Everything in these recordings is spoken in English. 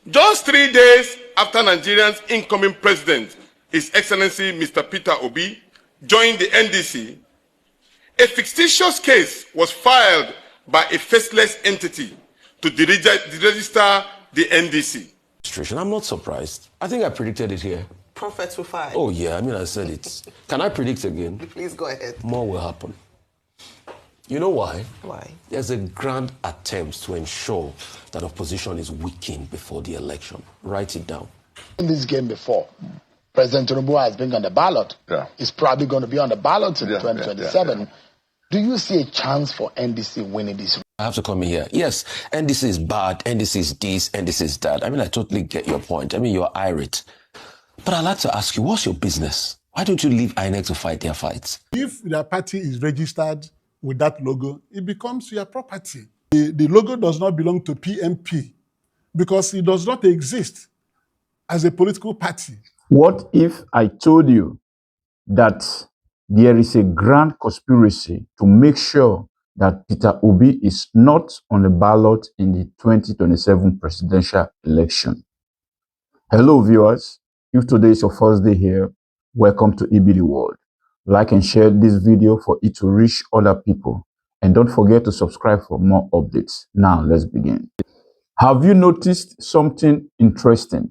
Just 3 days after Nigeria's incoming president, His Excellency Mr. Peter Obi, joined the NDC, a fictitious case was filed by a faceless entity to deregister the NDC. I'm not surprised. I think I predicted it here. Prophets will fire. Oh yeah, I mean I said it. Can I predict again? Please go ahead. More will happen. You know why? Why? There's a grand attempt to ensure that opposition is weakened before the election. Write it down. In this game before, President Tinubu has been on the ballot. Yeah. He's probably going to be on the ballot in 2027. Yeah. Do you see a chance for NDC winning this? I have to come in here. Yes, NDC is bad, NDC is this, NDC is that. I mean, I totally get your point. I mean, you're irate. But I'd like to ask you, what's your business? Why don't you leave INEC to fight their fights? If their party is registered with that logo, it becomes your property. The logo does not belong to PMP because it does not exist as a political party. What if I told you that there is a grand conspiracy to make sure that Peter Obi is not on the ballot in the 2027 presidential election? Hello, viewers. If today is your first day here, welcome to EBD World. Like and share this video for it to reach other people. And don't forget to subscribe for more updates. Now, let's begin. Have you noticed something interesting?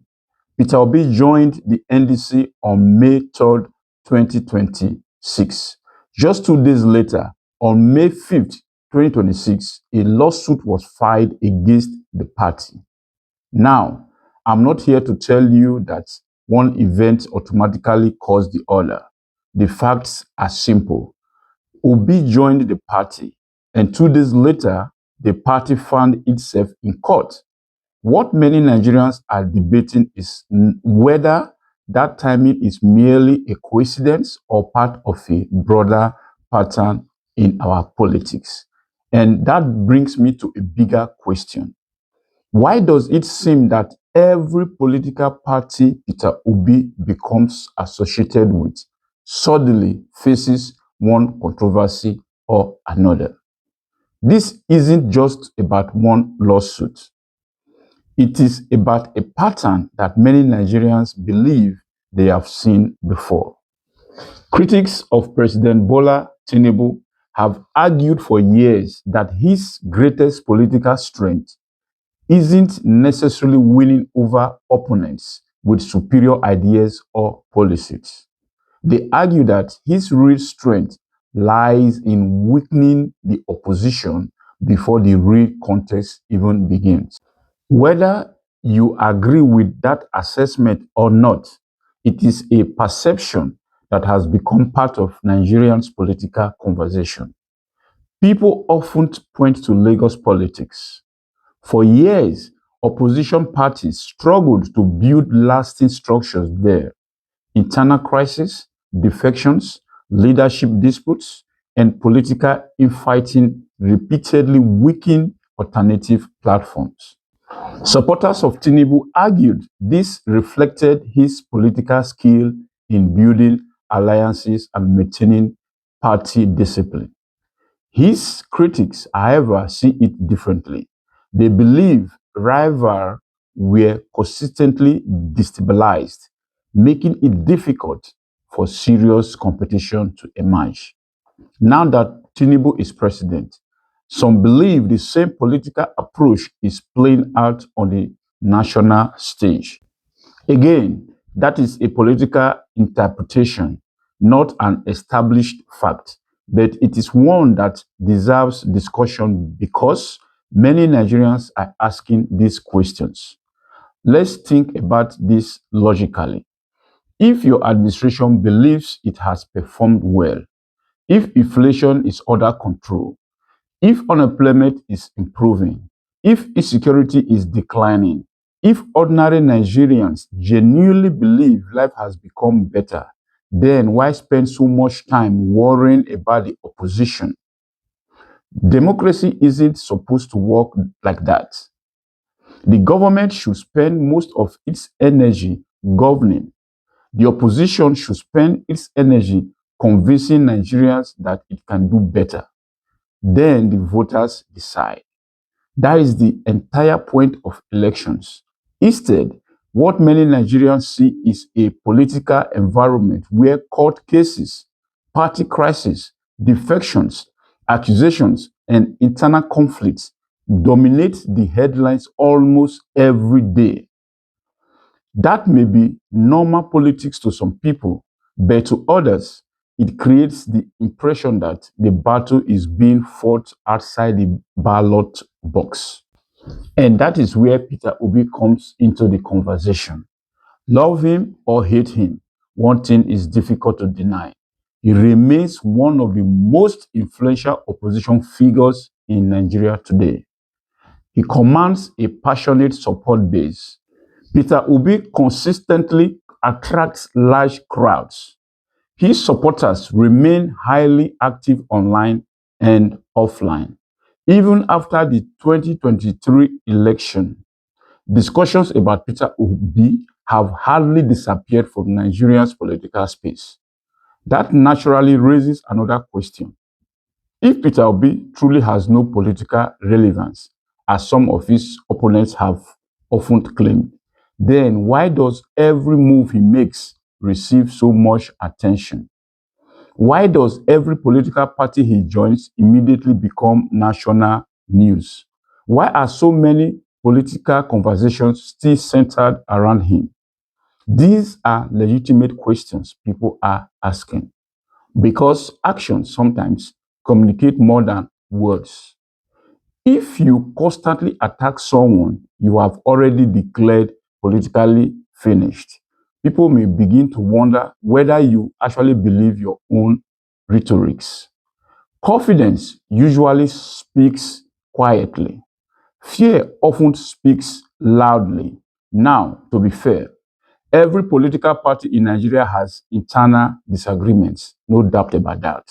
Peter Obi joined the NDC on May 3rd, 2026. Just 2 days later, on May 5th, 2026, a lawsuit was filed against the party. Now, I'm not here to tell you that one event automatically caused the other. The facts are simple. Obi joined the party, and 2 days later, the party found itself in court. What many Nigerians are debating is whether that timing is merely a coincidence or part of a broader pattern in our politics. And that brings me to a bigger question. Why does it seem that every political party Peter Obi becomes associated with suddenly faces one controversy or another? This isn't just about one lawsuit. It is about a pattern that many Nigerians believe they have seen before. Critics of President Bola Tinubu have argued for years that his greatest political strength isn't necessarily winning over opponents with superior ideas or policies. They argue that his real strength lies in weakening the opposition before the real contest even begins. Whether you agree with that assessment or not, it is a perception that has become part of Nigerians' political conversation. People often point to Lagos politics. For years, opposition parties struggled to build lasting structures there. Internal crises, defections, leadership disputes, and political infighting repeatedly weakened alternative platforms. Supporters of Tinubu argued this reflected his political skill in building alliances and maintaining party discipline. His critics, however, see it differently. They believe rivals were consistently destabilized, making it difficult for serious competition to emerge. Now that Tinubu is president, some believe the same political approach is playing out on the national stage. Again, that is a political interpretation, not an established fact, but it is one that deserves discussion because many Nigerians are asking these questions. Let's think about this logically. If your administration believes it has performed well, if inflation is under control, if unemployment is improving, if insecurity is declining, if ordinary Nigerians genuinely believe life has become better, then why spend so much time worrying about the opposition? Democracy isn't supposed to work like that. The government should spend most of its energy governing. The opposition should spend its energy convincing Nigerians that it can do better. Then the voters decide. That is the entire point of elections. Instead, what many Nigerians see is a political environment where court cases, party crises, defections, accusations, and internal conflicts dominate the headlines almost every day. That may be normal politics to some people, but to others, it creates the impression that the battle is being fought outside the ballot box. And that is where Peter Obi comes into the conversation. Love him or hate him, one thing is difficult to deny. He remains one of the most influential opposition figures in Nigeria today. He commands a passionate support base. Peter Obi consistently attracts large crowds. His supporters remain highly active online and offline. Even after the 2023 election, discussions about Peter Obi have hardly disappeared from Nigeria's political space. That naturally raises another question. If Peter Obi truly has no political relevance, as some of his opponents have often claimed, then why does every move he makes receive so much attention? Why does every political party he joins immediately become national news? Why are so many political conversations still centered around him? These are legitimate questions people are asking because actions sometimes communicate more than words. If you constantly attack someone you have already declared politically finished, people may begin to wonder whether you actually believe your own rhetorics. Confidence usually speaks quietly. Fear often speaks loudly. Now, to be fair, every political party in Nigeria has internal disagreements, no doubt about that.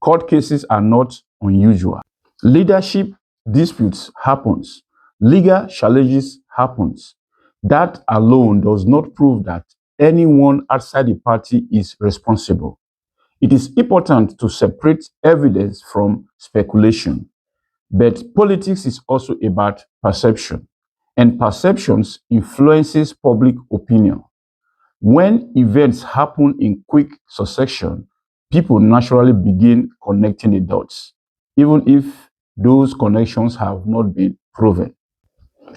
Court cases are not unusual. Leadership disputes happens. Legal challenges happens. That alone does not prove that anyone outside the party is responsible. It is important to separate evidence from speculation. But politics is also about perception, and perceptions influences public opinion. When events happen in quick succession, people naturally begin connecting the dots, even if those connections have not been proven.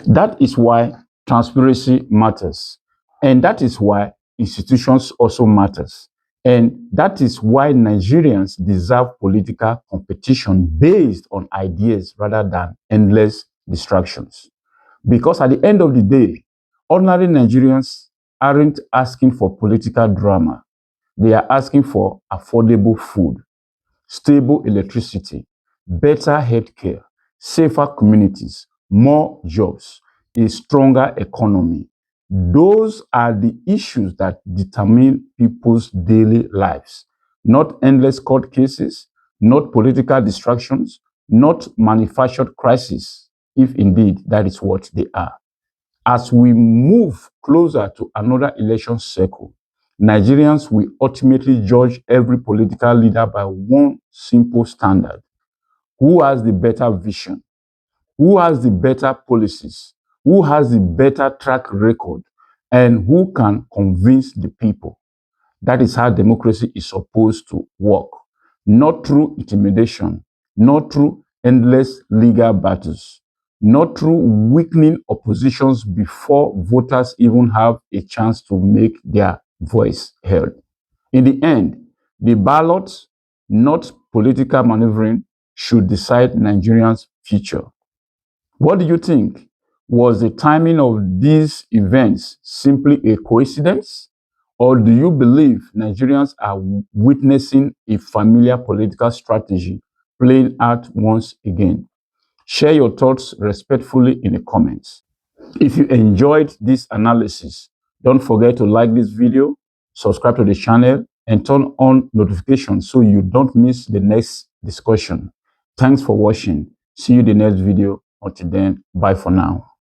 That is why transparency matters. And that is why institutions also matters. And that is why Nigerians deserve political competition based on ideas rather than endless distractions. Because at the end of the day, ordinary Nigerians aren't asking for political drama. They are asking for affordable food, stable electricity, better healthcare, safer communities, more jobs, a stronger economy. Those are the issues that determine people's daily lives, not endless court cases, not political distractions, not manufactured crises, if indeed that is what they are. As we move closer to another election cycle, Nigerians will ultimately judge every political leader by one simple standard. Who has the better vision? Who has the better policies? Who has the better track record? And who can convince the people? That is how democracy is supposed to work. Not through intimidation, not through endless legal battles, not through weakening oppositions before voters even have a chance to make their voice heard. In the end, the ballot, not political maneuvering, should decide Nigerians' future. What do you think? Was the timing of these events simply a coincidence? Or do you believe Nigerians are witnessing a familiar political strategy playing out once again? Share your thoughts respectfully in the comments. If you enjoyed this analysis, don't forget to like this video, subscribe to the channel, and turn on notifications so you don't miss the next discussion. Thanks for watching. See you in the next video. Until then, bye for now.